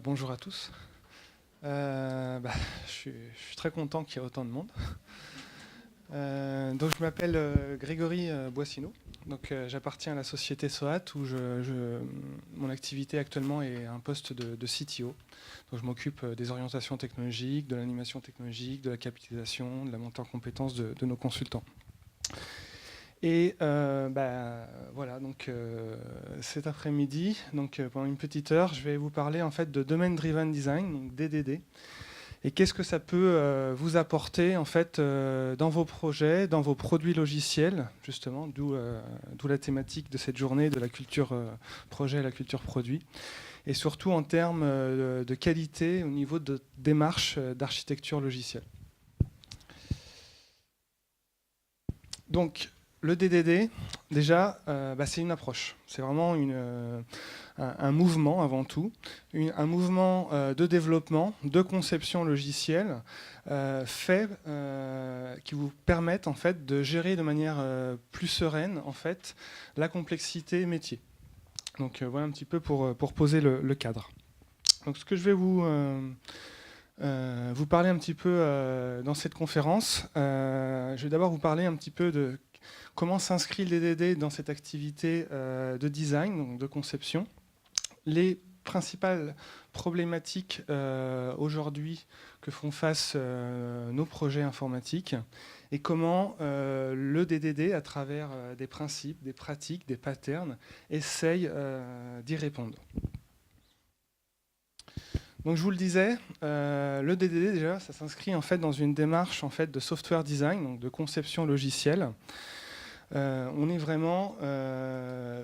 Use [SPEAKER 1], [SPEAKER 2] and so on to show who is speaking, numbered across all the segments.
[SPEAKER 1] Bonjour à tous. Je suis très content qu'il y ait autant de monde. Je m'appelle Grégory Boissineau. J'appartiens à la société SOAT où mon activité actuellement est un poste de CTO. Donc, je m'occupe des orientations technologiques, de l'animation technologique, de la capitalisation, de la montée en compétences de nos consultants. Et voilà, cet après-midi, pendant une petite heure, je vais vous parler en fait de Domain Driven Design, donc DDD. Et qu'est-ce que ça peut vous apporter en fait dans vos projets, dans vos produits logiciels, justement, d'où la thématique de cette journée de la culture projet et la culture produit. Et surtout en termes de qualité au niveau de démarche d'architecture logicielle. Donc, le DDD, déjà, c'est une approche. C'est vraiment un mouvement avant tout, un mouvement de développement, de conception logicielle qui vous permettent en fait de gérer de manière plus sereine en fait la complexité métier. Donc voilà un petit peu pour poser le cadre. Donc ce que je vais vous parler un petit peu dans cette conférence, je vais d'abord vous parler un petit peu de comment s'inscrit le DDD dans cette activité de design, donc de conception. Les principales problématiques aujourd'hui que font face nos projets informatiques et comment le DDD, à travers des principes, des pratiques, des patterns, essaye d'y répondre. Donc je vous le disais, le DDD déjà, ça s'inscrit en fait dans une démarche en fait de software design, donc de conception logicielle. On est vraiment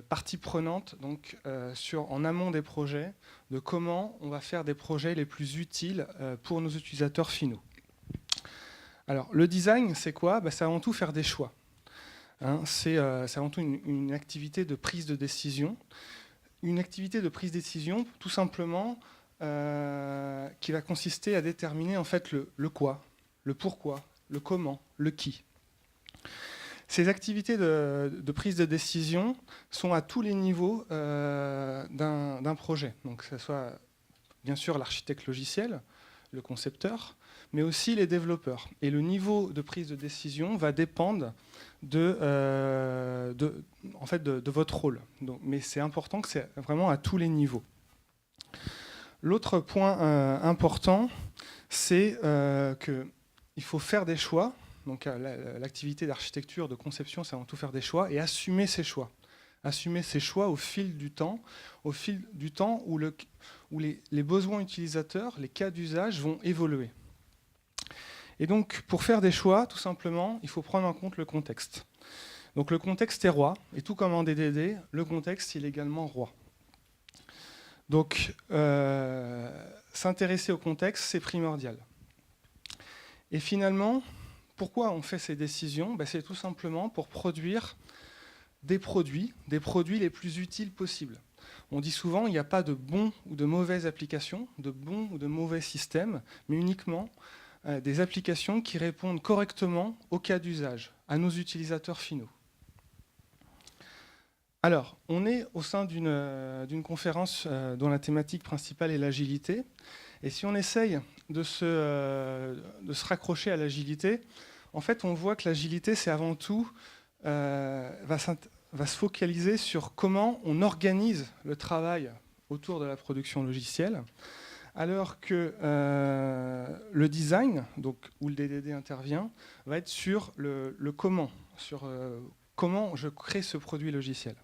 [SPEAKER 1] partie prenante donc, en amont des projets, de comment on va faire des projets les plus utiles pour nos utilisateurs finaux. Alors, le design, c'est quoi ? C'est avant tout faire des choix. Hein, c'est avant tout une activité de prise de décision. Une activité de prise de décision, tout simplement, qui va consister à déterminer en fait le quoi, le pourquoi, le comment, le qui. Ces activités de prise de décision sont à tous les niveaux d'un projet. Donc, que ce soit bien sûr l'architecte logiciel, le concepteur, mais aussi les développeurs. Et le niveau de prise de décision va dépendre de votre rôle. Donc, mais c'est important que c'est vraiment à tous les niveaux. L'autre point important, c'est qu'il faut faire des choix. Donc l'activité d'architecture, de conception, c'est avant tout faire des choix et assumer ces choix. Assumer ces choix au fil du temps où les besoins utilisateurs, les cas d'usage vont évoluer. Et donc pour faire des choix, tout simplement, il faut prendre en compte le contexte. Donc le contexte est roi, et tout comme en DDD, le contexte il est également roi. Donc s'intéresser au contexte, c'est primordial. Et finalement, pourquoi on fait ces décisions ? C'est tout simplement pour produire des produits les plus utiles possibles. On dit souvent qu'il n'y a pas de bons ou de mauvaises applications, de bons ou de mauvais systèmes, mais uniquement des applications qui répondent correctement aux cas d'usage, à nos utilisateurs finaux. Alors, on est au sein d'une conférence dont la thématique principale est l'agilité. Et si on essaye de se raccrocher à l'agilité, en fait, on voit que l'agilité, c'est avant tout, va se focaliser sur comment on organise le travail autour de la production logicielle, alors que le design, donc, où le DDD intervient, va être sur le comment, sur comment je crée ce produit logiciel.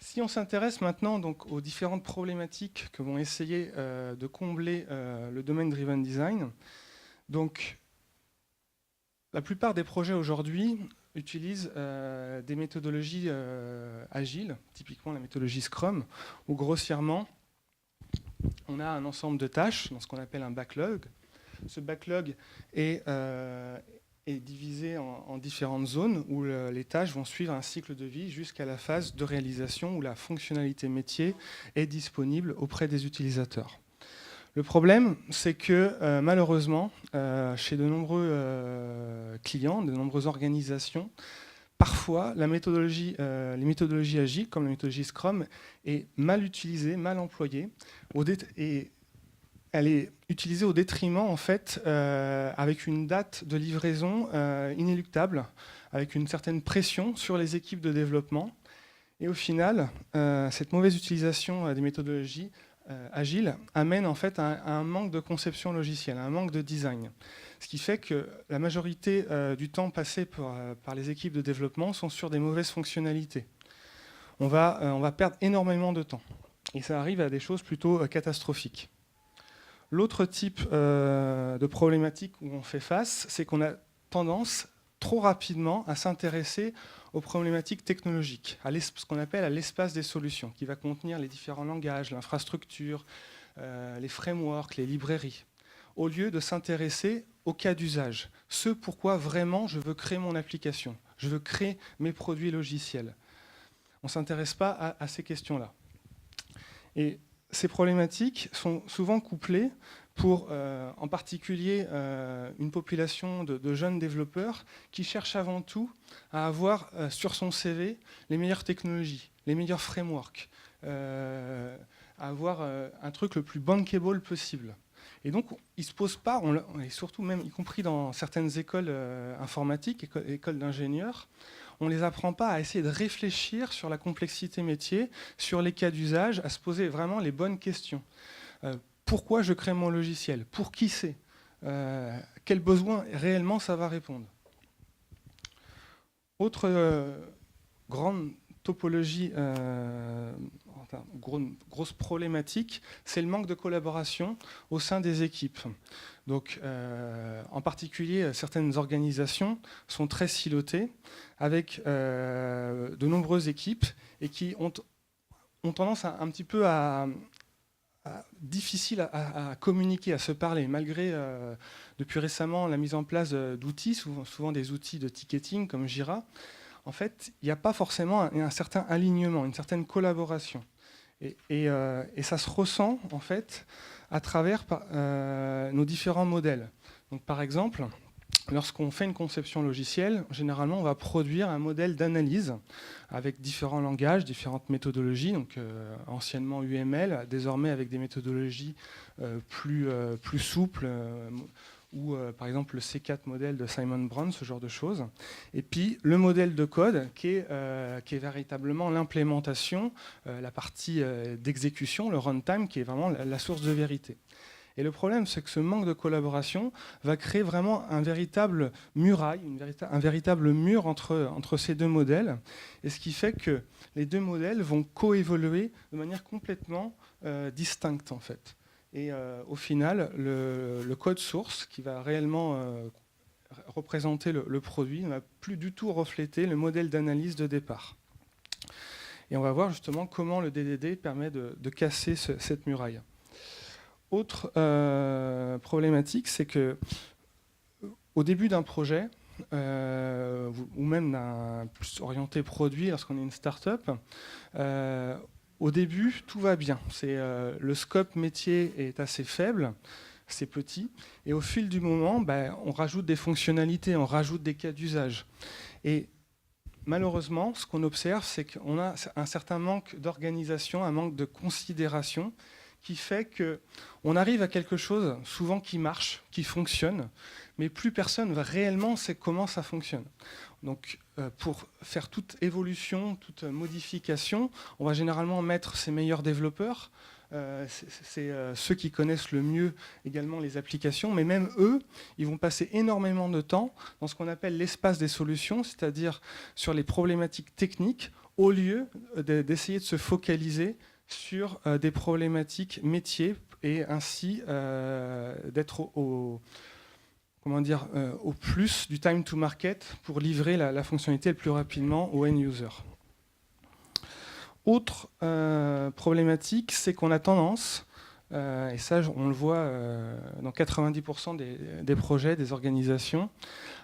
[SPEAKER 1] Si on s'intéresse maintenant donc, aux différentes problématiques que vont essayer de combler le Domain Driven Design, donc la plupart des projets aujourd'hui utilisent des méthodologies agiles, typiquement la méthodologie Scrum, où grossièrement, on a un ensemble de tâches dans ce qu'on appelle un backlog. Ce backlog est divisé en différentes zones où les tâches vont suivre un cycle de vie jusqu'à la phase de réalisation où la fonctionnalité métier est disponible auprès des utilisateurs. Le problème, c'est que malheureusement, chez de nombreux clients, de nombreuses organisations, parfois, les méthodologies agiles, comme la méthodologie Scrum, est mal utilisée, mal employée, et elle est utilisée au détriment, en fait, avec une date de livraison inéluctable, avec une certaine pression sur les équipes de développement. Et au final, cette mauvaise utilisation des méthodologies agiles amène en fait à un manque de conception logicielle, à un manque de design. Ce qui fait que la majorité du temps passé par les équipes de développement sont sur des mauvaises fonctionnalités. On va perdre énormément de temps. Et ça arrive à des choses plutôt catastrophiques. L'autre type de problématique où on fait face, c'est qu'on a tendance trop rapidement à s'intéresser aux problématiques technologiques, à ce qu'on appelle à l'espace des solutions, qui va contenir les différents langages, l'infrastructure, les frameworks, les librairies, au lieu de s'intéresser au cas d'usage, ce pourquoi vraiment je veux créer mon application, je veux créer mes produits logiciels. On ne s'intéresse pas à ces questions-là. Et ces problématiques sont souvent couplées pour, en particulier, une population de jeunes développeurs qui cherchent avant tout à avoir sur son CV les meilleures technologies, les meilleurs frameworks, à avoir un truc le plus bankable possible. Et donc, ils ne se posent pas, et surtout même, y compris dans certaines écoles informatiques, écoles d'ingénieurs, on ne les apprend pas à essayer de réfléchir sur la complexité métier, sur les cas d'usage, à se poser vraiment les bonnes questions. Pourquoi je crée mon logiciel? Pour qui c'est? Quels besoins réellement ça va répondre? Autre grande topologie, grosse problématique, c'est le manque de collaboration au sein des équipes. Donc, en particulier, certaines organisations sont très silotées avec de nombreuses équipes et qui ont tendance un petit peu difficile à communiquer, à se parler, malgré depuis récemment la mise en place d'outils, souvent des outils de ticketing comme Jira. En fait, il n'y a pas forcément un certain alignement, une certaine collaboration. Et ça se ressent en fait à travers nos différents modèles. Donc, par exemple, lorsqu'on fait une conception logicielle, généralement, on va produire un modèle d'analyse avec différents langages, différentes méthodologies, donc anciennement UML, désormais avec des méthodologies plus souples, ou par exemple le C4 modèle de Simon Brown, ce genre de choses. Et puis le modèle de code qui est véritablement l'implémentation, la partie d'exécution, le runtime, qui est vraiment la source de vérité. Et le problème, c'est que ce manque de collaboration va créer vraiment un véritable muraille, un véritable mur entre ces deux modèles, et ce qui fait que les deux modèles vont coévoluer de manière complètement distincte, en fait. Et au final, le code source, qui va réellement représenter le produit, ne va plus du tout refléter le modèle d'analyse de départ. Et on va voir justement comment le DDD permet de casser cette muraille. Autre problématique, c'est que au début d'un projet, ou même d'un plus orienté produit, lorsqu'on est une start-up, au début, tout va bien. Le scope métier est assez faible, c'est petit, et au fil du moment, on rajoute des fonctionnalités, on rajoute des cas d'usage. Et malheureusement, ce qu'on observe, c'est qu'on a un certain manque d'organisation, un manque de considération, qui fait qu'on arrive à quelque chose souvent qui marche, qui fonctionne, mais plus personne va réellement sait comment ça fonctionne. Donc pour faire toute évolution, toute modification, on va généralement mettre ses meilleurs développeurs, c'est ceux qui connaissent le mieux également les applications, mais même eux, ils vont passer énormément de temps dans ce qu'on appelle l'espace des solutions, c'est-à-dire sur les problématiques techniques, au lieu d'essayer de se focaliser sur des problématiques métiers et ainsi d'être au plus du time to market pour livrer la fonctionnalité le plus rapidement au end user. Autre problématique, c'est qu'on a tendance, et ça on le voit dans 90% des projets, des organisations,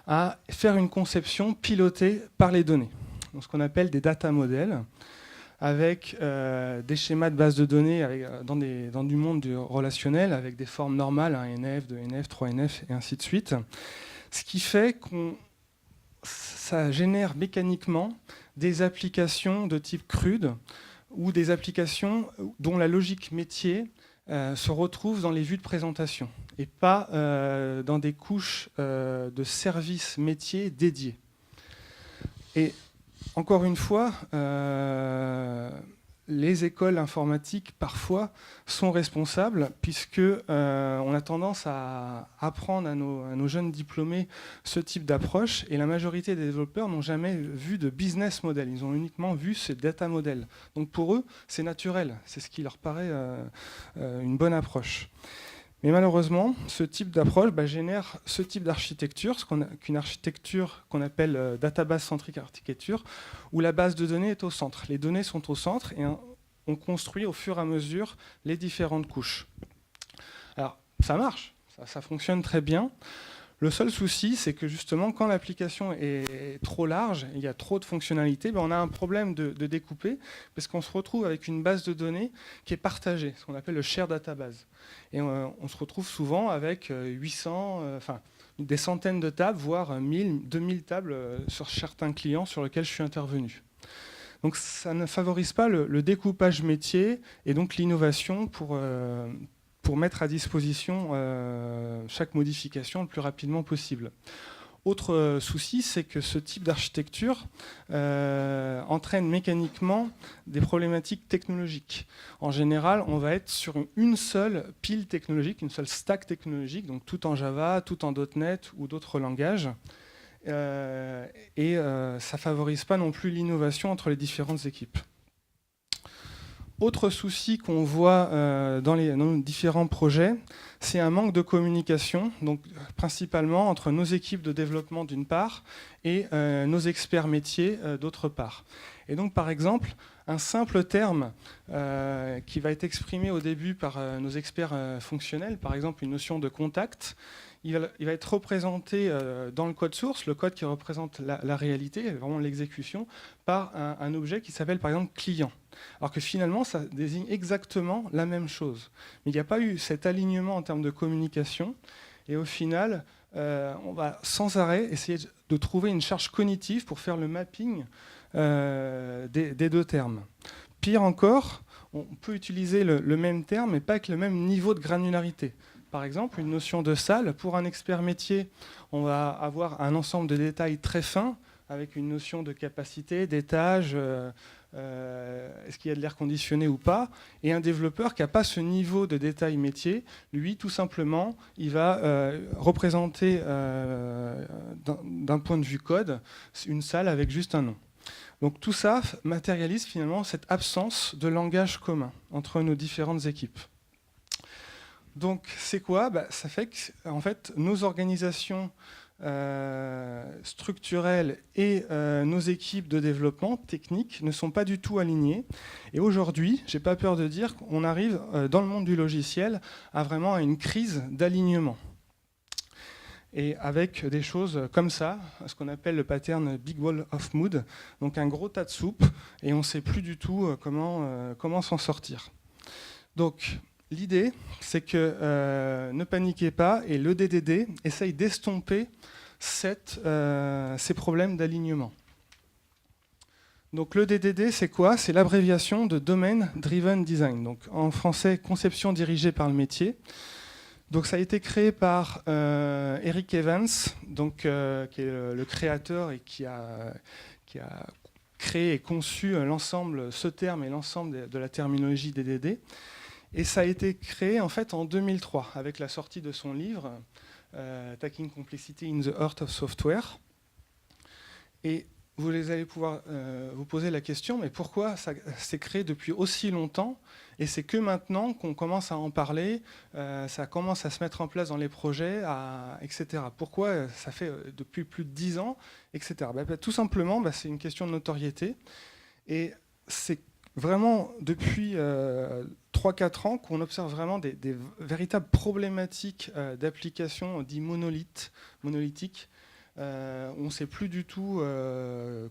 [SPEAKER 1] à faire une conception pilotée par les données, donc ce qu'on appelle des data models, avec des schémas de base de données dans du monde du relationnel, avec des formes normales, 1NF, 2NF, 3NF, et ainsi de suite. Ce qui fait qu'on ça génère mécaniquement des applications de type CRUD ou des applications dont la logique métier se retrouve dans les vues de présentation et pas dans des couches de services métiers dédiés. Et encore une fois, les écoles informatiques, parfois, sont responsables, puisque on a tendance à apprendre à nos jeunes diplômés ce type d'approche, et la majorité des développeurs n'ont jamais vu de business model. Ils ont uniquement vu ce data model. Donc pour eux, c'est naturel. C'est ce qui leur paraît une bonne approche. Mais malheureusement, ce type d'approche génère ce type d'architecture, qu'une architecture qu'on appelle database centric architecture, où la base de données est au centre. Les données sont au centre et on construit au fur et à mesure les différentes couches. Alors, ça marche, ça fonctionne très bien. Le seul souci, c'est que justement, quand l'application est trop large, il y a trop de fonctionnalités, on a un problème de découper, parce qu'on se retrouve avec une base de données qui est partagée, ce qu'on appelle le share database. Et on se retrouve souvent avec 800, des centaines de tables, voire 1000, 2000 tables sur certains clients sur lesquels je suis intervenu. Donc ça ne favorise pas le découpage métier et donc l'innovation pour mettre à disposition chaque modification le plus rapidement possible. Autre souci, c'est que ce type d'architecture entraîne mécaniquement des problématiques technologiques. En général, on va être sur une seule pile technologique, une seule stack technologique, donc tout en Java, tout en .NET ou d'autres langages. Ça ne favorise pas non plus l'innovation entre les différentes équipes. Autre souci qu'on voit dans nos différents projets, c'est un manque de communication, donc principalement entre nos équipes de développement d'une part et nos experts métiers d'autre part. Et donc par exemple, un simple terme qui va être exprimé au début par nos experts fonctionnels, par exemple une notion de contact, il va être représenté dans le code source, le code qui représente la réalité, vraiment l'exécution, par un objet qui s'appelle par exemple client. Alors que finalement, ça désigne exactement la même chose. Mais il n'y a pas eu cet alignement en termes de communication. Et au final, on va sans arrêt essayer de trouver une charge cognitive pour faire le mapping des deux termes. Pire encore, on peut utiliser le même terme, mais pas avec le même niveau de granularité. Par exemple, une notion de salle, pour un expert métier, on va avoir un ensemble de détails très fins, avec une notion de capacité, d'étage, est-ce qu'il y a de l'air conditionné ou pas, et un développeur qui n'a pas ce niveau de détail métier, lui, tout simplement, il va représenter d'un point de vue code une salle avec juste un nom. Donc tout ça matérialise finalement cette absence de langage commun entre nos différentes équipes. Donc c'est quoi ? Ça fait que en fait, nos organisations structurelles et nos équipes de développement technique ne sont pas du tout alignées. Et aujourd'hui, j'ai pas peur de dire qu'on arrive dans le monde du logiciel à vraiment une crise d'alignement. Et avec des choses comme ça, ce qu'on appelle le pattern Big Ball of Mood, donc un gros tas de soupe, et on ne sait plus du tout comment s'en sortir. Donc, l'idée, c'est que ne paniquez pas, et le DDD essaye d'estomper ces problèmes d'alignement. Donc le DDD, c'est quoi ? C'est l'abréviation de Domain Driven Design, donc en français, conception dirigée par le métier. Donc ça a été créé par Eric Evans, donc, qui est le créateur et qui a créé et conçu l'ensemble, ce terme et l'ensemble de la terminologie DDD. Et ça a été créé en fait en 2003 avec la sortie de son livre Tackling Complexity in the Heart of Software. Et vous allez pouvoir vous poser la question, mais pourquoi ça s'est créé depuis aussi longtemps et c'est que maintenant qu'on commence à en parler, ça commence à se mettre en place dans les projets, etc. Pourquoi ça fait depuis plus de 10 ans, etc. Tout simplement, c'est une question de notoriété. Et c'est vraiment depuis 3-4 ans qu'on observe vraiment des véritables problématiques d'applications dites monolithiques. On ne sait plus du tout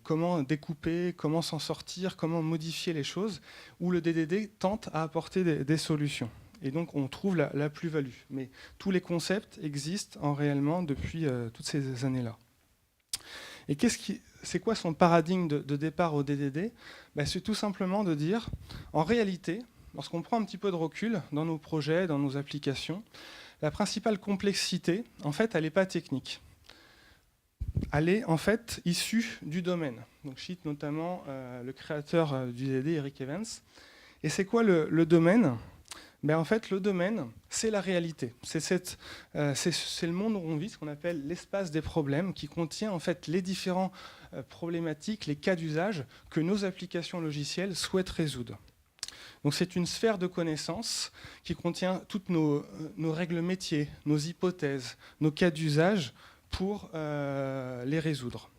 [SPEAKER 1] comment découper, comment s'en sortir, comment modifier les choses, où le DDD tente à apporter des solutions. Et donc on trouve la plus-value. Mais tous les concepts existent réellement depuis toutes ces années-là. Et c'est quoi son paradigme de départ au DDD? C'est tout simplement de dire, en réalité, lorsqu'on prend un petit peu de recul dans nos projets, dans nos applications, la principale complexité, en fait, elle n'est pas technique. Elle est en fait issue du domaine. Donc, je cite notamment le créateur du DDD, Eric Evans. Et c'est quoi le domaine? En fait, le domaine, c'est la réalité. C'est le monde où on vit, ce qu'on appelle l'espace des problèmes, qui contient en fait les différents problématiques, les cas d'usage que nos applications logicielles souhaitent résoudre. Donc c'est une sphère de connaissances qui contient toutes nos règles métiers, nos hypothèses, nos cas d'usage pour les résoudre.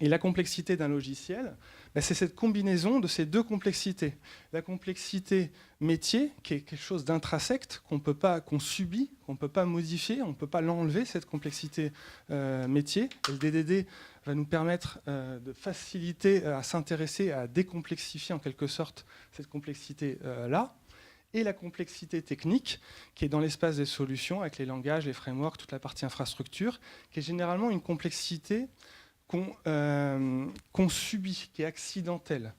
[SPEAKER 1] Et la complexité d'un logiciel, c'est cette combinaison de ces deux complexités. La complexité métier, qui est quelque chose d'intrinsèque, qu'on subit, qu'on ne peut pas modifier, on ne peut pas l'enlever, cette complexité métier. Et le DDD va nous permettre de faciliter à s'intéresser, à décomplexifier en quelque sorte cette complexité-là. Et la complexité technique, qui est dans l'espace des solutions, avec les langages, les frameworks, toute la partie infrastructure, qui est généralement une complexité qu'on subit, qui est accidentelle.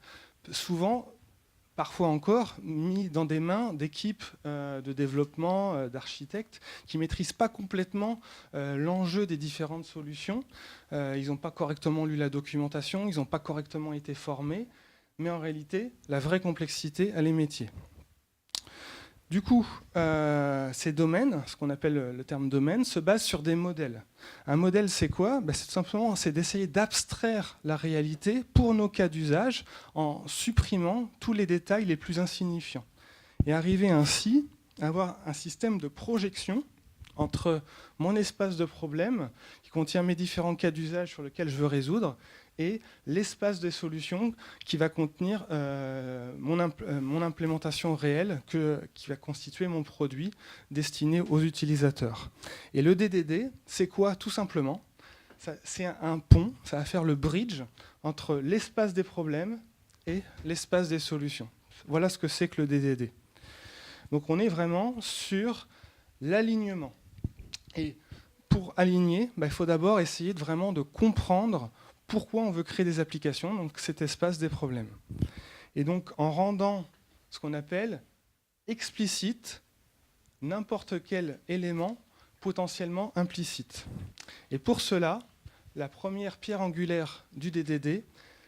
[SPEAKER 1] Souvent, parfois encore, mis dans des mains d'équipes de développement, d'architectes, qui ne maîtrisent pas complètement l'enjeu des différentes solutions. Ils n'ont pas correctement lu la documentation, ils n'ont pas correctement été formés, mais en réalité, la vraie complexité, elle est métier. Du coup, ces domaines, ce qu'on appelle le terme domaine, se basent sur des modèles. Un modèle, c'est quoi? C'est tout simplement d'essayer d'abstraire la réalité pour nos cas d'usage en supprimant tous les détails les plus insignifiants. Et arriver ainsi à avoir un système de projection entre mon espace de problème, qui contient mes différents cas d'usage sur lesquels je veux résoudre, et l'espace des solutions qui va contenir mon implémentation réelle qui va constituer mon produit destiné aux utilisateurs. Et le DDD, c'est quoi? Tout simplement, c'est un pont, ça va faire le bridge entre l'espace des problèmes et l'espace des solutions. Voilà ce que c'est que le DDD. Donc on est vraiment sur l'alignement. Et pour aligner, il faut d'abord essayer vraiment de comprendre pourquoi on veut créer des applications, donc cet espace des problèmes. Et donc en rendant ce qu'on appelle explicite n'importe quel élément potentiellement implicite. Et pour cela, la première pierre angulaire du DDD,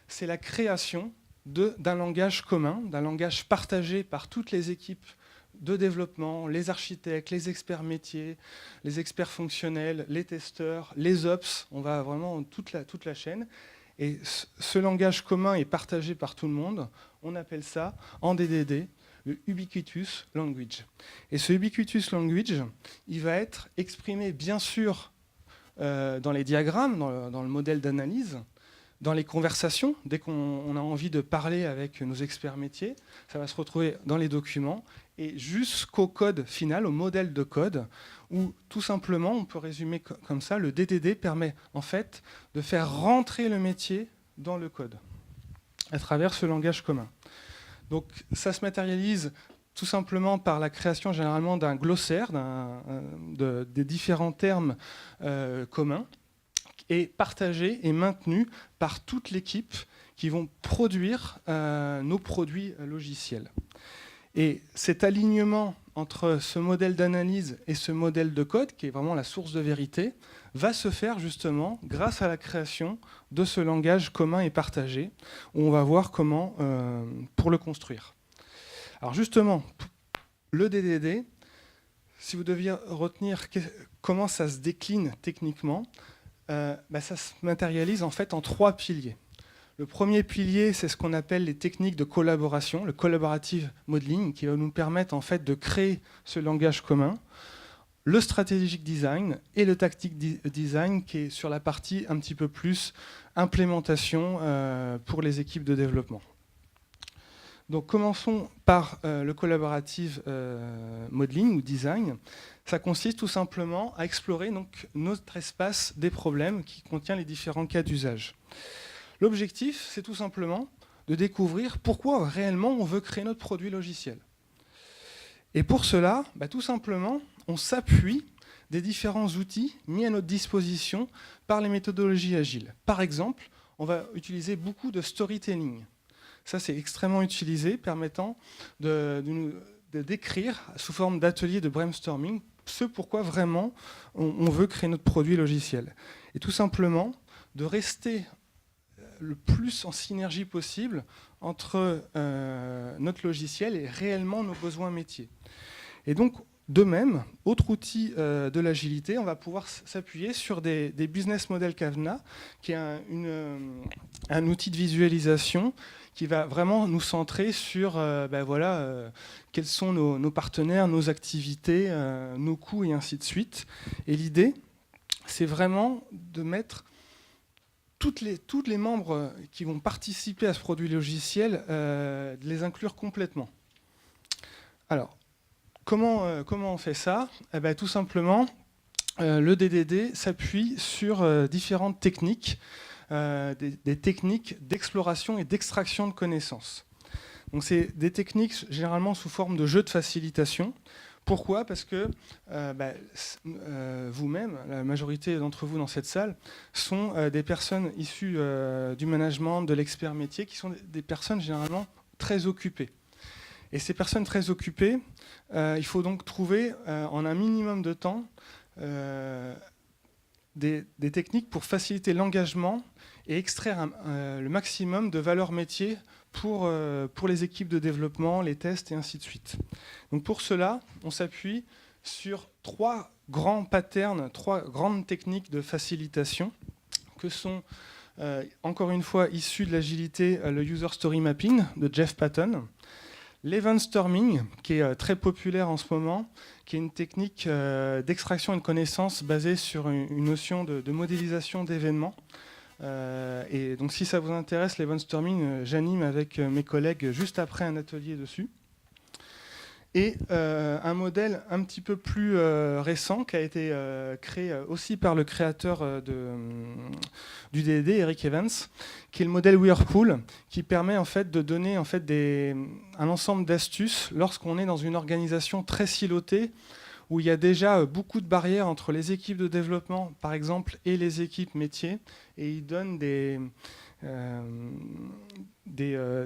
[SPEAKER 1] c'est la création d'un langage commun, d'un langage partagé par toutes les équipes de développement, les architectes, les experts métiers, les experts fonctionnels, les testeurs, les ops, on va vraiment toute la chaîne. Et ce langage commun est partagé par tout le monde. On appelle ça, en DDD, le Ubiquitous Language. Et ce Ubiquitous Language, il va être exprimé bien sûr dans les diagrammes, dans le modèle d'analyse, dans les conversations, dès qu'on a envie de parler avec nos experts métiers, ça va se retrouver dans les documents, et jusqu'au code final, au modèle de code, où tout simplement, on peut résumer comme ça, le DDD permet en fait de faire rentrer le métier dans le code, à travers ce langage commun. Donc ça se matérialise tout simplement par la création généralement d'un glossaire, des différents termes communs, et partagé et maintenu par toute l'équipe qui vont produire nos produits logiciels. Et cet alignement entre ce modèle d'analyse et ce modèle de code, qui est vraiment la source de vérité, va se faire justement grâce à la création de ce langage commun et partagé, où on va voir comment pour le construire. Alors justement, le DDD, si vous deviez retenir comment ça se décline techniquement, ça se matérialise en fait en 3 piliers. Le premier pilier, c'est ce qu'on appelle les techniques de collaboration, le collaborative modeling, qui va nous permettre en fait de créer ce langage commun. Le strategic design et le tactic design, qui est sur la partie un petit peu plus implémentation pour les équipes de développement. Donc commençons par le collaborative modeling ou design. Ça consiste tout simplement à explorer donc, notre espace des problèmes qui contient les différents cas d'usage. L'objectif, c'est tout simplement de découvrir pourquoi réellement on veut créer notre produit logiciel. Et pour cela, tout simplement, on s'appuie des différents outils mis à notre disposition par les méthodologies agiles. Par exemple, on va utiliser beaucoup de storytelling. Ça, c'est extrêmement utilisé, permettant de décrire, sous forme d'ateliers de brainstorming, ce pourquoi vraiment on veut créer notre produit logiciel. Et tout simplement, de rester le plus en synergie possible entre notre logiciel et réellement nos besoins métiers. Et donc, de même, autre outil de l'agilité, on va pouvoir s'appuyer sur des business model Kavna, qui est un outil de visualisation qui va vraiment nous centrer sur quels sont nos partenaires, nos activités, nos coûts et ainsi de suite. Et l'idée, c'est vraiment de mettre tous les membres qui vont participer à ce produit logiciel, de les inclure complètement. Alors, comment on fait ça ? Eh bien, tout simplement, le DDD s'appuie sur différentes techniques, des techniques d'exploration et d'extraction de connaissances. Donc, c'est des techniques généralement sous forme de jeux de facilitation. Pourquoi ? Parce que vous-même, la majorité d'entre vous dans cette salle, sont des personnes issues du management, de l'expert métier, qui sont des personnes généralement très occupées. Et ces personnes très occupées, il faut donc trouver en un minimum de temps des techniques pour faciliter l'engagement et extraire le maximum de valeur métier pour les équipes de développement, les tests et ainsi de suite. Donc pour cela, on s'appuie sur 3 grands patterns, 3 grandes techniques de facilitation que sont, encore une fois, issus de l'agilité, le User Story Mapping de Jeff Patton, l'Event Storming, qui est très populaire en ce moment, qui est une technique d'extraction et de connaissances basée sur une notion de modélisation d'événements. Et donc si ça vous intéresse, l'Event Storming, j'anime avec mes collègues juste après un atelier dessus. Et un modèle un petit peu plus récent qui a été créé aussi par le créateur du DDD, Eric Evans, qui est le modèle Whirlpool, qui permet en fait de donner en fait un ensemble d'astuces lorsqu'on est dans une organisation très silotée, où il y a déjà beaucoup de barrières entre les équipes de développement, par exemple, et les équipes métiers, et il donne des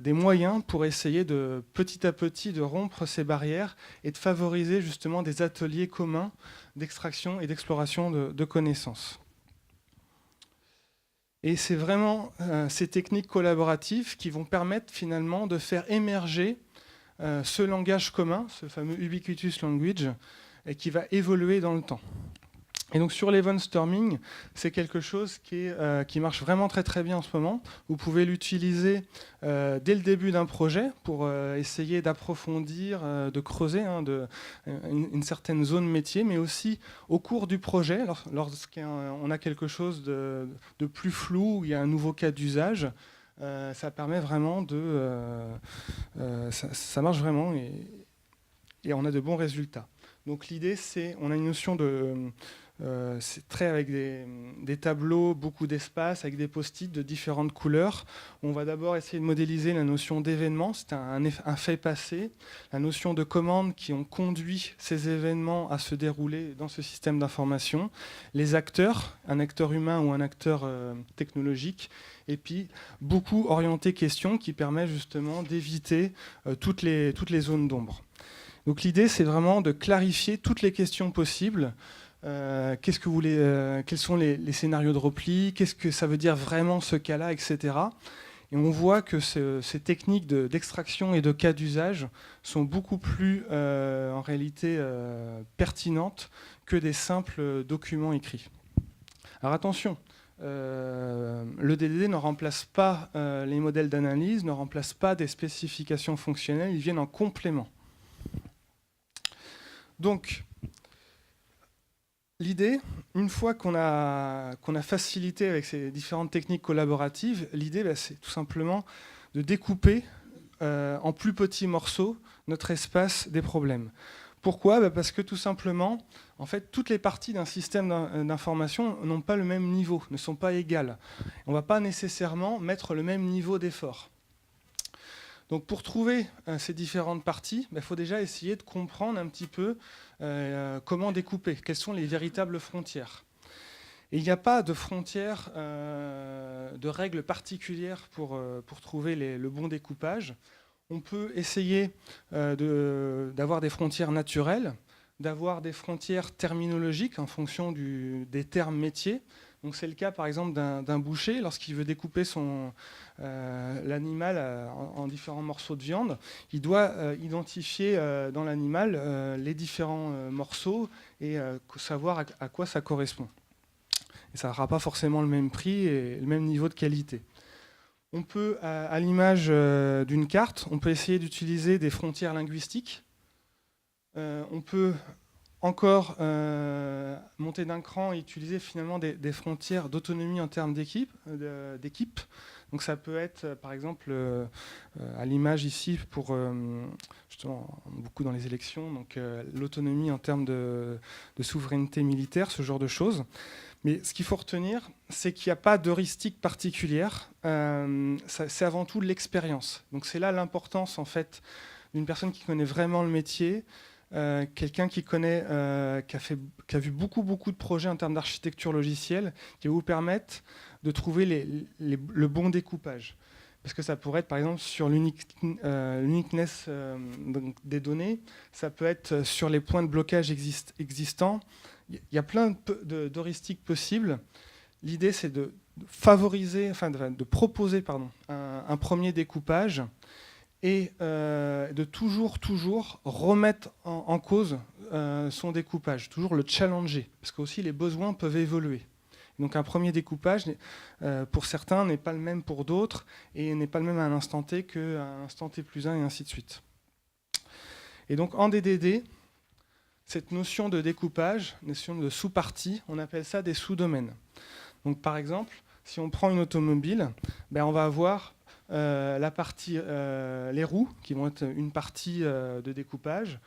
[SPEAKER 1] moyens pour essayer de petit à petit de rompre ces barrières et de favoriser justement des ateliers communs d'extraction et d'exploration de connaissances. Et c'est vraiment ces techniques collaboratives qui vont permettre finalement de faire émerger ce langage commun, ce fameux ubiquitous language, et qui va évoluer dans le temps. Et donc sur l'Event Storming, c'est quelque chose qui marche vraiment très très bien en ce moment. Vous pouvez l'utiliser dès le début d'un projet pour essayer d'approfondir, de creuser une certaine zone métier, mais aussi au cours du projet, lorsqu'on a quelque chose de plus flou, où il y a un nouveau cas d'usage, ça permet vraiment ça marche vraiment et on a de bons résultats. Donc l'idée, c'est, on a une notion c'est très avec des tableaux, beaucoup d'espace, avec des post-it de différentes couleurs. On va d'abord essayer de modéliser la notion d'événement, c'est un fait passé, la notion de commandes qui ont conduit ces événements à se dérouler dans ce système d'information, les acteurs, un acteur humain ou un acteur technologique, et puis beaucoup orienté questions qui permet justement d'éviter toutes les zones d'ombre. Donc l'idée, c'est vraiment de clarifier toutes les questions possibles. Quels sont les scénarios de repli, qu'est-ce que ça veut dire vraiment ce cas-là, etc. Et on voit que ces techniques d'extraction et de cas d'usage sont beaucoup plus en réalité pertinentes que des simples documents écrits. Alors attention, le DDD ne remplace pas les modèles d'analyse, ne remplace pas des spécifications fonctionnelles, ils viennent en complément. Donc, l'idée, une fois qu'on a facilité avec ces différentes techniques collaboratives, l'idée, c'est tout simplement de découper en plus petits morceaux notre espace des problèmes. Pourquoi ? Parce que tout simplement, en fait, toutes les parties d'un système d'information n'ont pas le même niveau, ne sont pas égales. On ne va pas nécessairement mettre le même niveau d'effort. Donc pour trouver ces différentes parties, il faut déjà essayer de comprendre un petit peu comment découper, quelles sont les véritables frontières. Et il n'y a pas de frontières, de règles particulières pour trouver le bon découpage. On peut essayer d'avoir des frontières naturelles, d'avoir des frontières terminologiques en fonction des termes métiers. Donc c'est le cas par exemple d'un boucher, lorsqu'il veut découper l'animal en différents morceaux de viande, il doit identifier dans l'animal les différents morceaux et savoir à quoi ça correspond. Et ça n'aura pas forcément le même prix et le même niveau de qualité. On peut, à l'image d'une carte, on peut essayer d'utiliser des frontières linguistiques. On peut encore monter d'un cran et utiliser finalement des frontières d'autonomie en termes d'équipe. Donc ça peut être, par exemple, à l'image ici, pour justement, beaucoup dans les élections, donc l'autonomie en termes de souveraineté militaire, ce genre de choses. Mais ce qu'il faut retenir, c'est qu'il n'y a pas d'heuristique particulière. C'est avant tout l'expérience. Donc c'est là l'importance en fait d'une personne qui connaît vraiment le métier, quelqu'un qui connaît, qui a vu beaucoup de projets en termes d'architecture logicielle, qui va vous permettre de trouver le bon découpage. Parce que ça pourrait être par exemple sur l'uniqueness des données, ça peut être sur les points de blocage existants. Il y a plein d'heuristiques possibles. L'idée, c'est de favoriser, enfin de proposer un premier découpage et de toujours remettre en cause son découpage, toujours le challenger, parce que aussi les besoins peuvent évoluer. Donc un premier découpage, pour certains, n'est pas le même pour d'autres, et n'est pas le même à un instant T qu'à un instant T plus 1, et ainsi de suite. Et donc en DDD, cette notion de découpage, notion de sous-partie, on appelle ça des sous-domaines. Donc par exemple, si on prend une automobile, on va avoir la partie, les roues, qui vont être une partie de découpage,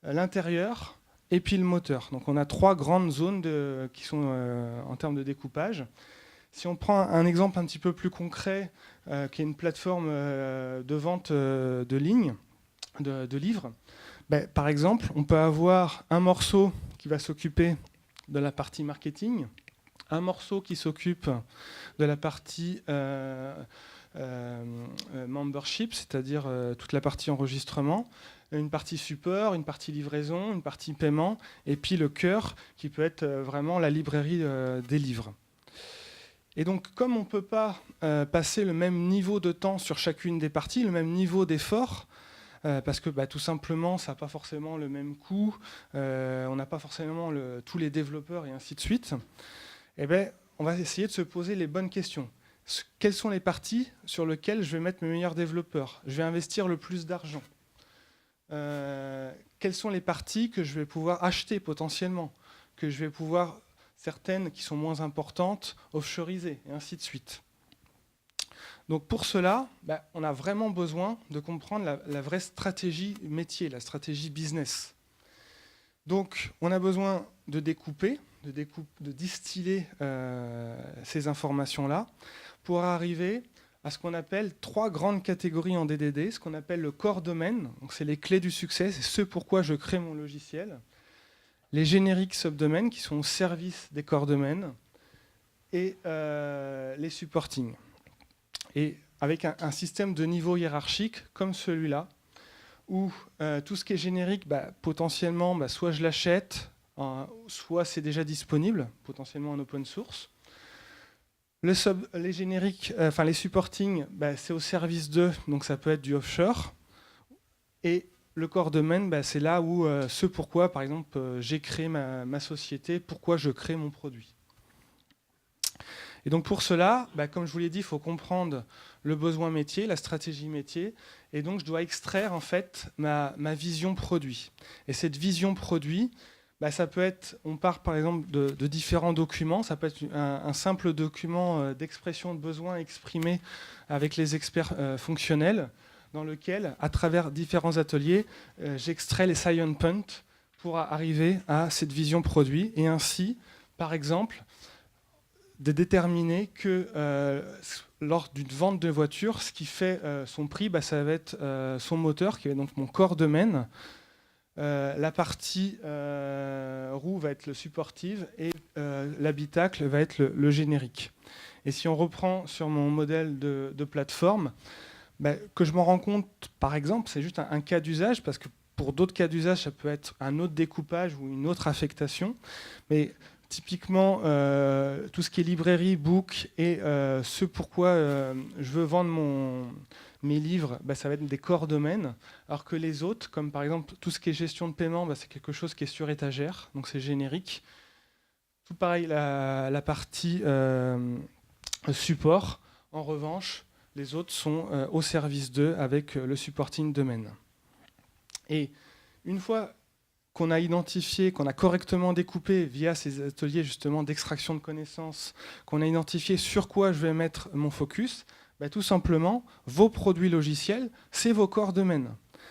[SPEAKER 1] l'intérieur et puis le moteur. Donc on a 3 grandes zones qui sont en termes de découpage. Si on prend un exemple un petit peu plus concret, qui est une plateforme de vente de ligne, de livres, par exemple, on peut avoir un morceau qui va s'occuper de la partie marketing, un morceau qui s'occupe de la partie membership, c'est-à-dire toute la partie enregistrement, une partie support, une partie livraison, une partie paiement, et puis le cœur qui peut être vraiment la librairie des livres. Et donc, comme on ne peut pas passer le même niveau de temps sur chacune des parties, le même niveau d'effort, parce que tout simplement, ça n'a pas forcément le même coût, on n'a pas forcément tous les développeurs et ainsi de suite, on va essayer de se poser les bonnes questions. Quelles sont les parties sur lesquelles je vais mettre mes meilleurs développeurs? Je vais investir le plus d'argent. Quelles sont les parties que je vais pouvoir acheter potentiellement, que je vais pouvoir, certaines qui sont moins importantes, offshoriser, et ainsi de suite. Donc pour cela, on a vraiment besoin de comprendre la vraie stratégie métier, la stratégie business. Donc on a besoin de découper, de distiller ces informations-là pour arriver à ce qu'on appelle 3 grandes catégories en DDD, ce qu'on appelle le core domaine, donc c'est les clés du succès, c'est ce pourquoi je crée mon logiciel, les génériques subdomaines qui sont au service des core domaines et les supporting. Et avec un système de niveau hiérarchique comme celui-là, où tout ce qui est générique, potentiellement, soit je l'achète, soit c'est déjà disponible, potentiellement en open source. Les génériques, les supporting, c'est au service d'eux, donc ça peut être du offshore. Et le core domaine, c'est là où ce pourquoi, par exemple, j'ai créé ma société, pourquoi je crée mon produit. Et donc pour cela, comme je vous l'ai dit, il faut comprendre le besoin métier, la stratégie métier, et donc je dois extraire en fait ma vision produit. Et cette vision produit, ça peut être, on part par exemple de différents documents, ça peut être un simple document d'expression de besoin exprimé avec les experts fonctionnels, dans lequel, à travers différents ateliers, j'extrais les science points pour arriver à cette vision produit, et ainsi, par exemple, de déterminer que lors d'une vente de voiture, ce qui fait son prix, ça va être son moteur, qui est donc mon core domaine. La partie roue va être le supportive et l'habitacle va être le générique. Et si on reprend sur mon modèle de plateforme, que je m'en rends compte, par exemple, c'est juste un cas d'usage, parce que pour d'autres cas d'usage, ça peut être un autre découpage ou une autre affectation. Mais typiquement, tout ce qui est librairie, book et ce pourquoi je veux vendre mes livres, ça va être des corps domaines, alors que les autres, comme par exemple tout ce qui est gestion de paiement, c'est quelque chose qui est sur étagère, donc c'est générique. Tout pareil, la partie support, en revanche, les autres sont au service d'eux avec le supporting domaine. Et une fois qu'on a identifié, qu'on a correctement découpé via ces ateliers justement d'extraction de connaissances, qu'on a identifié sur quoi je vais mettre mon focus, tout simplement, vos produits logiciels, c'est vos corps domaines.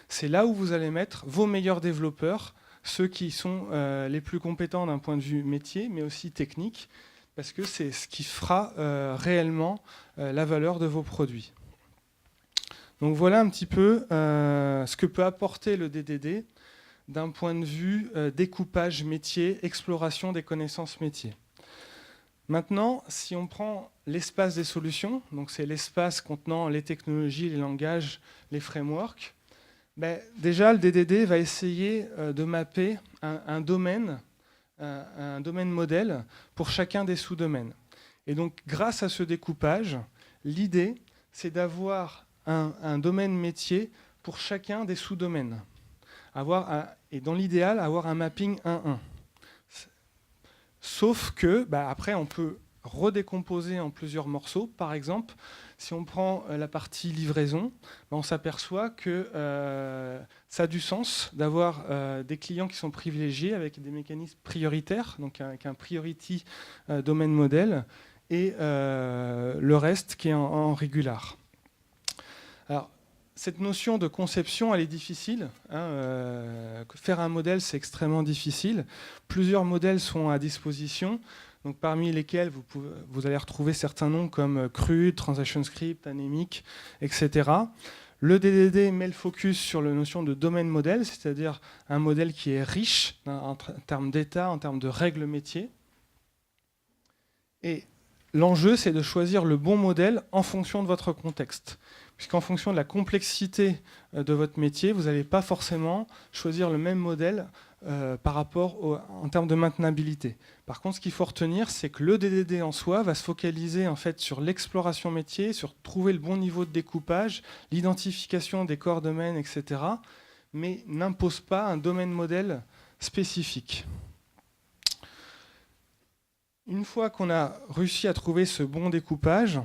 [SPEAKER 1] C'est là où vous allez mettre vos meilleurs développeurs, ceux qui sont les plus compétents d'un point de vue métier, mais aussi technique, parce que c'est ce qui fera réellement la valeur de vos produits. Donc voilà un petit peu ce que peut apporter le DDD d'un point de vue découpage métier, exploration des connaissances métiers. Maintenant, si on prend l'espace des solutions, donc c'est l'espace contenant les technologies, les langages, les frameworks, déjà le DDD va essayer de mapper un domaine modèle pour chacun des sous-domaines. Et donc grâce à ce découpage, l'idée c'est d'avoir un domaine métier pour chacun des sous-domaines. Et dans l'idéal, avoir un mapping 1-1. Sauf que, après, on peut redécomposer en plusieurs morceaux. Par exemple, si on prend la partie livraison, on s'aperçoit que ça a du sens d'avoir des clients qui sont privilégiés avec des mécanismes prioritaires, donc avec un priority domaine modèle, et le reste qui est en régular. Alors, cette notion de conception, elle est difficile. Faire un modèle, c'est extrêmement difficile. Plusieurs modèles sont à disposition, donc parmi lesquels vous allez retrouver certains noms comme CRUD, Transaction Script, Anemic, etc. Le DDD met le focus sur la notion de domaine modèle, c'est-à-dire un modèle qui est riche en termes d'état, en termes de règles métiers. Et l'enjeu, c'est de choisir le bon modèle en fonction de votre contexte. Puisqu'en fonction de la complexité de votre métier, vous n'allez pas forcément choisir le même modèle par rapport en termes de maintenabilité. Par contre, ce qu'il faut retenir, c'est que le DDD en soi va se focaliser en fait sur l'exploration métier, sur trouver le bon niveau de découpage, l'identification des corps domaines, etc., mais n'impose pas un domaine modèle spécifique. Une fois qu'on a réussi à trouver ce bon découpage,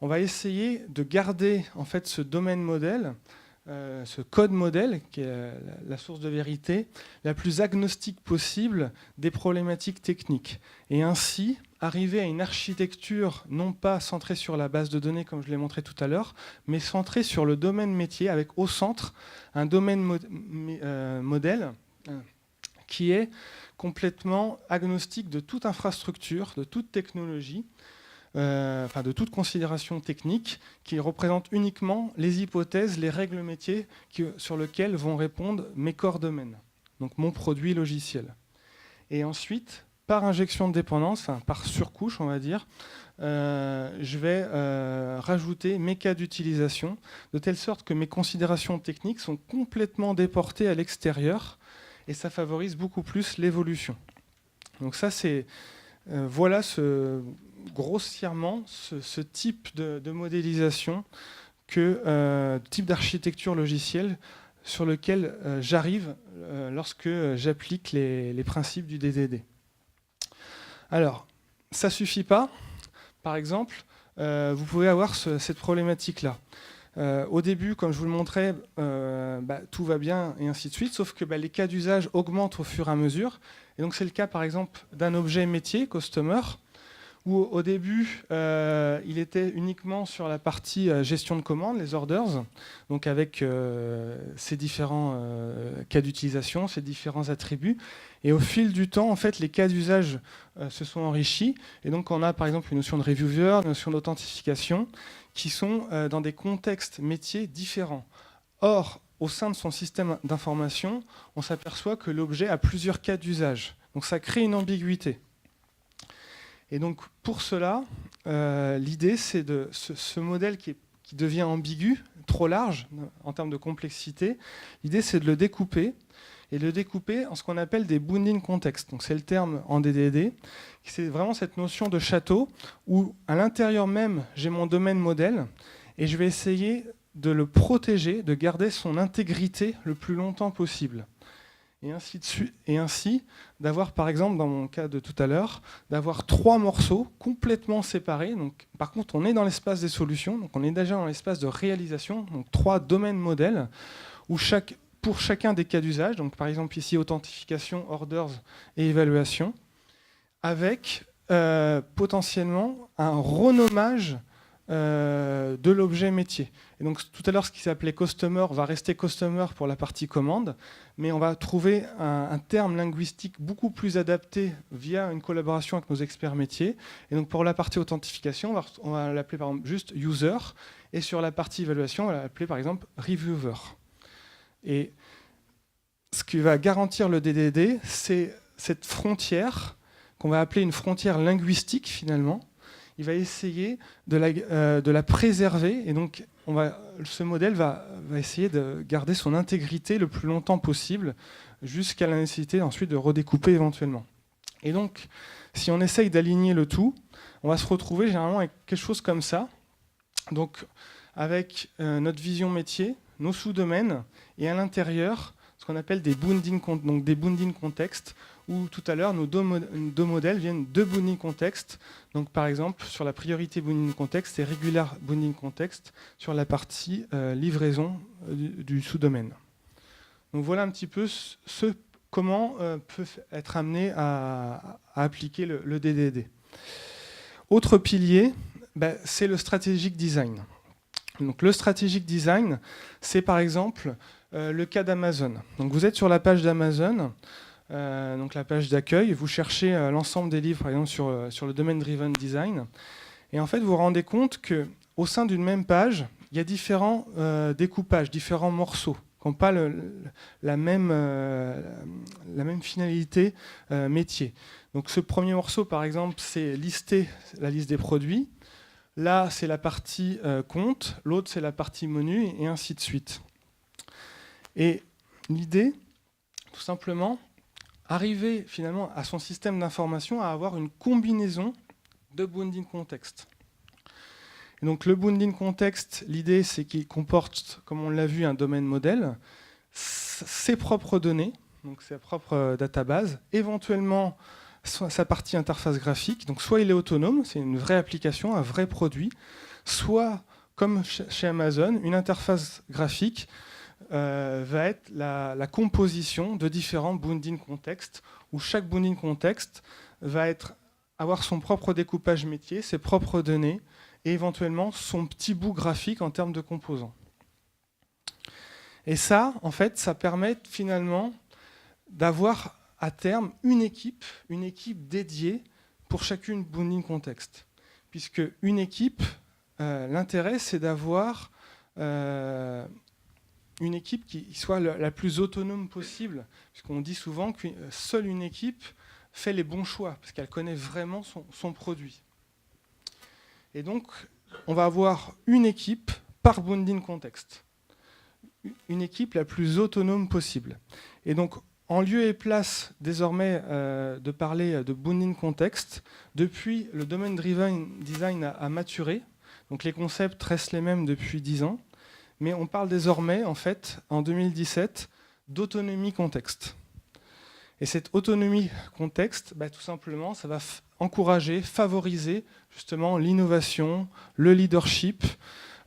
[SPEAKER 1] on va essayer de garder en fait ce domaine modèle, ce code modèle, qui est la source de vérité, la plus agnostique possible des problématiques techniques. Et ainsi, arriver à une architecture non pas centrée sur la base de données, comme je l'ai montré tout à l'heure, mais centrée sur le domaine métier, avec au centre un domaine modèle qui est complètement agnostique de toute infrastructure, de toute technologie, de toute considération technique, qui représente uniquement les hypothèses, les règles métiers sur lesquelles vont répondre mes corps domaines, donc mon produit logiciel. Et ensuite, par injection de dépendance, par surcouche, on va dire, je vais rajouter mes cas d'utilisation, de telle sorte que mes considérations techniques sont complètement déportées à l'extérieur, et ça favorise beaucoup plus l'évolution. Donc ça, c'est voilà grossièrement ce type de modélisation, type d'architecture logicielle sur lequel j'arrive lorsque j'applique les principes du DDD. Alors, ça ne suffit pas. Par exemple, vous pouvez avoir cette problématique-là. Au début, comme je vous le montrais, tout va bien et ainsi de suite, sauf que les cas d'usage augmentent au fur et à mesure. Et donc c'est le cas par exemple d'un objet métier, customer, où au début, il était uniquement sur la partie gestion de commande, les orders, donc avec ces différents cas d'utilisation, ces différents attributs. Et au fil du temps, en fait, les cas d'usage se sont enrichis. Et donc, on a par exemple une notion de reviewer, une notion d'authentification, qui sont dans des contextes métiers différents. Or, au sein de son système d'information, on s'aperçoit que l'objet a plusieurs cas d'usage. Donc, ça crée une ambiguïté. Et donc, pour cela, l'idée, c'est de ce modèle qui devient ambigu, trop large en termes de complexité, l'idée, c'est de le découper, et de le découper en ce qu'on appelle des bounding contexts. Donc, c'est le terme en DDD. C'est vraiment cette notion de château où, à l'intérieur même, j'ai mon domaine modèle, et je vais essayer de le protéger, de garder son intégrité le plus longtemps possible. Et ainsi de suite, et ainsi d'avoir, par exemple, dans mon cas de tout à l'heure, d'avoir 3 morceaux complètement séparés. Donc, par contre, on est dans l'espace des solutions, donc on est déjà dans l'espace de réalisation, donc 3 domaines modèles, où pour chacun des cas d'usage, donc par exemple ici authentification, orders et évaluation, avec potentiellement un renommage de l'objet métier. Et donc tout à l'heure, ce qui s'appelait customer va rester customer pour la partie commande, mais on va trouver un terme linguistique beaucoup plus adapté via une collaboration avec nos experts métiers. Et donc pour la partie authentification, on va l'appeler par exemple juste user, et sur la partie évaluation, on va l'appeler par exemple reviewer. Et ce qui va garantir le DDD, c'est cette frontière qu'on va appeler une frontière linguistique finalement. Il va essayer de la préserver, et donc ce modèle va essayer de garder son intégrité le plus longtemps possible, jusqu'à la nécessité ensuite de redécouper éventuellement. Et donc, si on essaye d'aligner le tout, on va se retrouver généralement avec quelque chose comme ça, donc avec notre vision métier, nos sous-domaines, et à l'intérieur, ce qu'on appelle des bounding contextes, où tout à l'heure, nos deux modèles viennent de bounding context. Donc par exemple, sur la priorité bounding context et regular bounding context sur la partie livraison du sous-domaine. Donc voilà un petit peu comment peut être amené à appliquer le DDD. Autre pilier, c'est le strategic design. Donc le strategic design, c'est par exemple le cas d'Amazon. Donc vous êtes sur la page d'Amazon, donc la page d'accueil, vous cherchez l'ensemble des livres, par exemple sur le domaine driven design, et en fait vous vous rendez compte qu'au sein d'une même page, il y a différents découpages, différents morceaux qui n'ont pas la même finalité métier. Donc ce premier morceau, par exemple, c'est lister la liste des produits. Là, c'est la partie compte, l'autre, c'est la partie menu, et ainsi de suite. Et l'idée, tout simplement, arriver finalement à son système d'information à avoir une combinaison de bounding context. Et donc le bounding context, l'idée, c'est qu'il comporte, comme on l'a vu, un domaine modèle, ses propres données, donc sa propre database, éventuellement sa partie interface graphique. Donc soit il est autonome, c'est une vraie application, un vrai produit, soit, comme chez Amazon, une interface graphique va être la composition de différents bounding contexts, où chaque bounding context va avoir son propre découpage métier, ses propres données, et éventuellement son petit bout graphique en termes de composants. Et ça, en fait, ça permet finalement d'avoir à terme une équipe dédiée pour chacune bounding context. Puisque une équipe, l'intérêt, c'est d'avoir une équipe qui soit la plus autonome possible, puisqu'on dit souvent que seule une équipe fait les bons choix, parce qu'elle connaît vraiment son produit. Et donc, on va avoir une équipe par bounding context. Une équipe la plus autonome possible. Et donc, en lieu et place, désormais, de parler de bounding context, depuis, le domaine driven design a maturé. Donc, les concepts restent les mêmes depuis 10 ans. Mais on parle désormais, en fait, en 2017, d'autonomie contexte. Et cette autonomie contexte, tout simplement, ça va encourager, favoriser justement l'innovation, le leadership,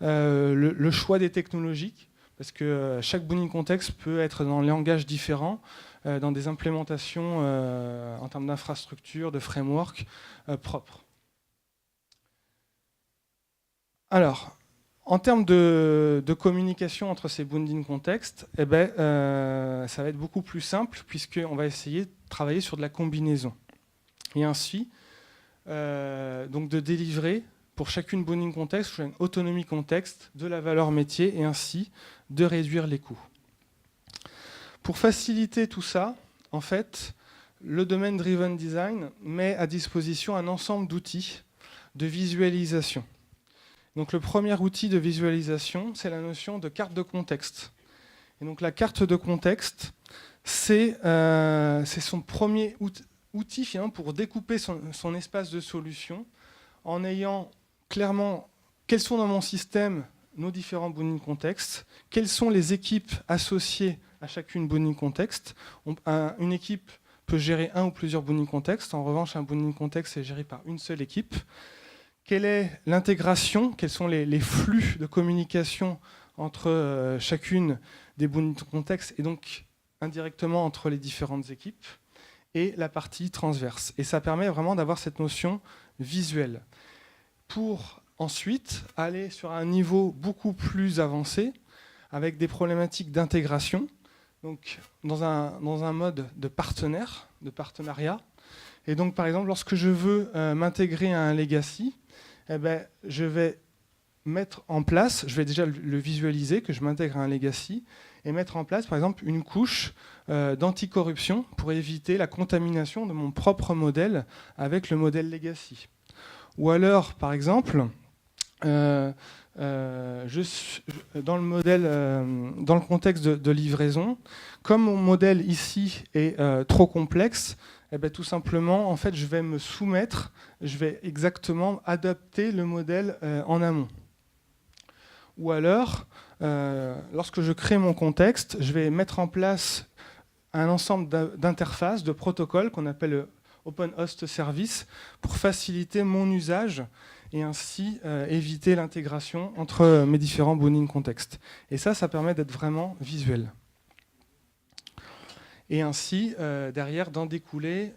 [SPEAKER 1] le choix des technologies, parce que chaque bounding context peut être dans des langages différents, dans des implémentations en termes d'infrastructure, de framework propres. Alors, en termes de communication entre ces bounding contextes, ça va être beaucoup plus simple puisqu'on va essayer de travailler sur de la combinaison. Et ainsi, donc de délivrer pour chacune bounding contexte, une autonomie contexte de la valeur métier et ainsi de réduire les coûts. Pour faciliter tout ça, en fait, le Domain Driven Design met à disposition un ensemble d'outils de visualisation. Donc le premier outil de visualisation, c'est la notion de carte de contexte. Et donc la carte de contexte, c'est son premier outil finalement pour découper son espace de solution en ayant clairement quels sont dans mon système nos différents bounding contextes, quelles sont les équipes associées à chacune bounding contexte. Une équipe peut gérer un ou plusieurs bounding contextes. En revanche, un bounding contexte est géré par une seule équipe. Quelle est l'intégration? Quels sont les flux de communication entre chacune des bounding contextes et donc indirectement entre les différentes équipes? Et la partie transverse. Et ça permet vraiment d'avoir cette notion visuelle. Pour ensuite aller sur un niveau beaucoup plus avancé, avec des problématiques d'intégration, donc dans un mode de partenariat. Et donc par exemple, lorsque je veux m'intégrer à un legacy, je vais mettre en place, je vais déjà le visualiser, que je m'intègre à un legacy, et mettre en place par exemple une couche d'anticorruption pour éviter la contamination de mon propre modèle avec le modèle legacy. Ou alors, par exemple, dans le contexte de livraison, comme mon modèle ici est trop complexe, tout simplement, en fait, je vais me soumettre, je vais exactement adapter le modèle en amont. Ou alors, lorsque je crée mon contexte, je vais mettre en place un ensemble d'interfaces, de protocoles qu'on appelle Open Host Service pour faciliter mon usage et ainsi éviter l'intégration entre mes différents bounding contextes. Et ça permet d'être vraiment visuel. Et ainsi, derrière, d'en découler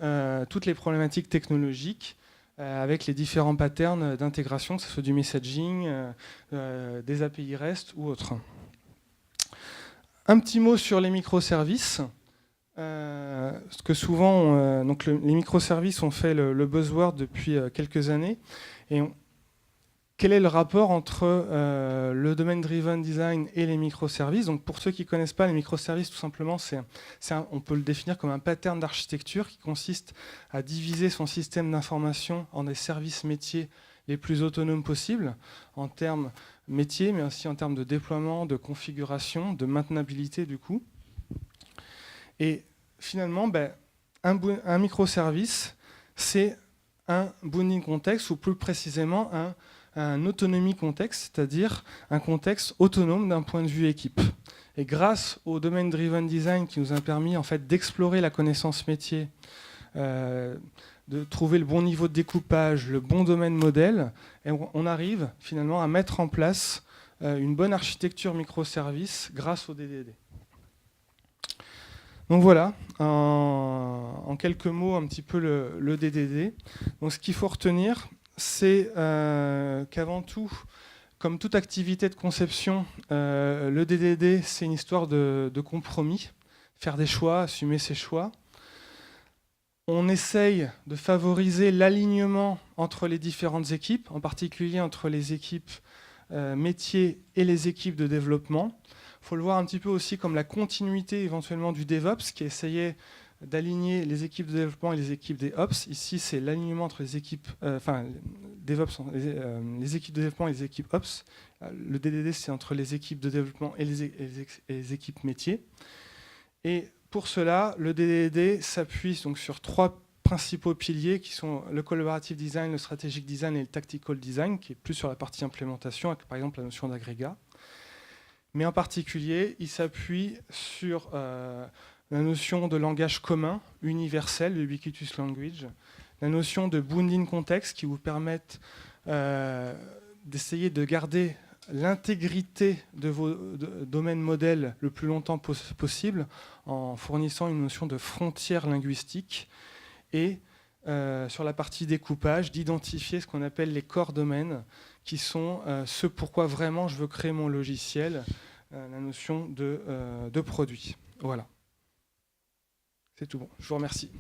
[SPEAKER 1] toutes les problématiques technologiques avec les différents patterns d'intégration, que ce soit du messaging, des API REST ou autres. Un petit mot sur les microservices. Parce que souvent, les microservices ont fait le buzzword depuis quelques années. Et quel est le rapport entre le domain-driven design et les microservices? Donc, pour ceux qui ne connaissent pas, les microservices, tout simplement, on peut le définir comme un pattern d'architecture qui consiste à diviser son système d'information en des services métiers les plus autonomes possibles, en termes métiers, mais aussi en termes de déploiement, de configuration, de maintenabilité du coup. Et finalement, un microservice, c'est un bounding context, ou plus précisément un autonomie contexte, c'est-à-dire un contexte autonome d'un point de vue équipe. Et grâce au domain driven design qui nous a permis en fait, d'explorer la connaissance métier, de trouver le bon niveau de découpage, le bon domaine modèle, et on arrive finalement à mettre en place une bonne architecture microservice grâce au DDD. Donc voilà, en quelques mots, un petit peu le DDD. Donc ce qu'il faut retenir, c'est qu'avant tout, comme toute activité de conception, le DDD, c'est une histoire de compromis, faire des choix, assumer ses choix. On essaye de favoriser l'alignement entre les différentes équipes, en particulier entre les équipes métiers et les équipes de développement. Il faut le voir un petit peu aussi comme la continuité éventuellement du DevOps qui essayait d'aligner les équipes de développement et les équipes des Ops. Ici, c'est l'alignement entre les équipes, DevOps, les équipes de développement et les équipes Ops. Le DDD, c'est entre les équipes de développement et les équipes métiers. Et pour cela, le DDD s'appuie donc sur trois principaux piliers qui sont le collaborative design, le strategic design et le tactical design, qui est plus sur la partie implémentation, avec par exemple la notion d'agrégat. Mais en particulier, il s'appuie sur la notion de langage commun, universel, le ubiquitous language, la notion de bounding context qui vous permettent d'essayer de garder l'intégrité de vos domaines modèles le plus longtemps possible en fournissant une notion de frontière linguistique et sur la partie découpage, d'identifier ce qu'on appelle les corps domaines, qui sont ce pourquoi vraiment je veux créer mon logiciel, la notion de produit. Voilà. C'est tout bon. Je vous remercie.